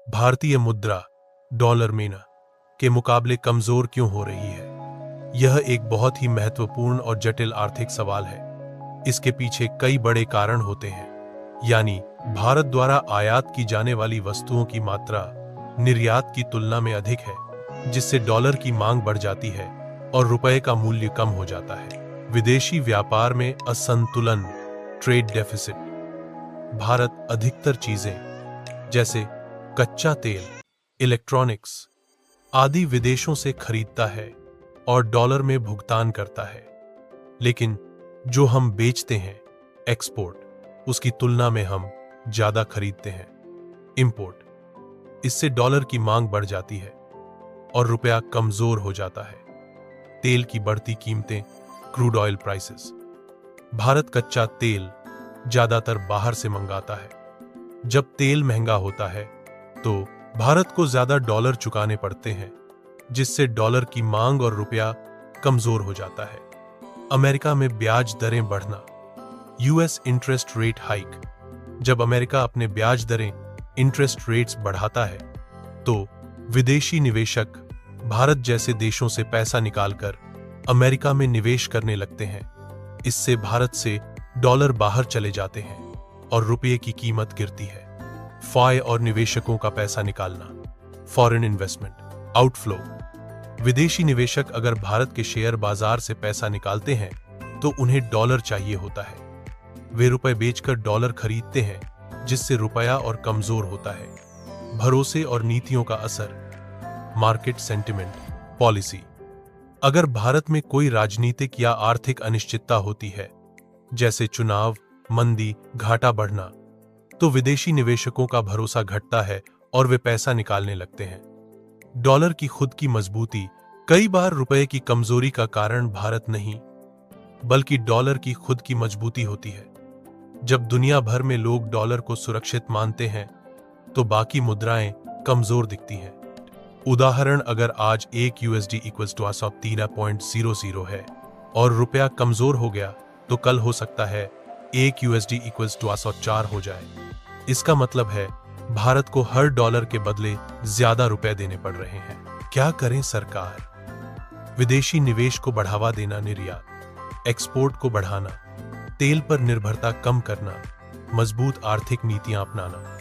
भारतीय मुद्रा डॉलर मेना के मुकाबले कमजोर क्यों हो रही है? यह एक बहुत ही महत्वपूर्ण और जटिल आर्थिक सवाल है। इसके पीछे कई बड़े कारण होते हैं, यानी भारत द्वारा आयात की जाने वाली वस्तुओं की मात्रा निर्यात की तुलना में अधिक है, जिससे डॉलर की मांग बढ़ जाती है और रुपए का मूल्य कम हो जाता है। विदेशी व्यापार में असंतुलन, ट्रेड डेफिसिट। भारत अधिकतर चीजें जैसे कच्चा तेल, इलेक्ट्रॉनिक्स आदि विदेशों से खरीदता है और डॉलर में भुगतान करता है, लेकिन जो हम बेचते हैं एक्सपोर्ट, उसकी तुलना में हम ज्यादा खरीदते हैं इंपोर्ट। इससे डॉलर की मांग बढ़ जाती है और रुपया कमजोर हो जाता है। तेल की बढ़ती कीमतें, क्रूड ऑयल प्राइसेस। भारत कच्चा तेल ज्यादातर बाहर से मंगाता है। जब तेल महंगा होता है तो भारत को ज्यादा डॉलर चुकाने पड़ते हैं, जिससे डॉलर की मांग और रुपया कमजोर हो जाता है। अमेरिका में ब्याज दरें बढ़ना, यूएस इंटरेस्ट रेट हाइक। जब अमेरिका अपने ब्याज दरें, इंटरेस्ट रेट्स बढ़ाता है तो विदेशी निवेशक भारत जैसे देशों से पैसा निकालकर अमेरिका में निवेश करने लगते हैं। इससे भारत से डॉलर बाहर चले जाते हैं और रुपये की कीमत गिरती है। फाय और निवेशकों का पैसा निकालना, फॉरेन इन्वेस्टमेंट आउटफ्लो। विदेशी निवेशक अगर भारत के शेयर बाजार से पैसा निकालते हैं तो उन्हें डॉलर चाहिए होता है। वे रुपए बेचकर डॉलर खरीदते हैं, जिससे रुपया और कमजोर होता है। भरोसे और नीतियों का असर, मार्केट सेंटिमेंट, पॉलिसी। अगर भारत में कोई राजनीतिक या आर्थिक अनिश्चितता होती है, जैसे चुनाव, मंदी, घाटा बढ़ना, तो विदेशी निवेशकों का भरोसा घटता है और वे पैसा निकालने लगते हैं। डॉलर की खुद की मजबूती। कई बार रुपए की कमजोरी का कारण भारत नहीं, बल्कि डॉलर की खुद की मजबूती होती है। जब दुनिया भर में लोग डॉलर को सुरक्षित मानते हैं तो बाकी मुद्राएं कमजोर दिखती हैं। उदाहरण, अगर आज एक यूएसडी इक्वल्स टू 13.00 है और रुपया कमजोर हो गया, तो कल हो सकता है एक यूएसडी इक्वल्स टू 4 हो जाए। इसका मतलब है भारत को हर डॉलर के बदले ज्यादा रुपए देने पड़ रहे हैं। क्या करें सरकार? विदेशी निवेश को बढ़ावा देना, निर्यात, एक्सपोर्ट को बढ़ाना, तेल पर निर्भरता कम करना, मजबूत आर्थिक नीतियां अपनाना।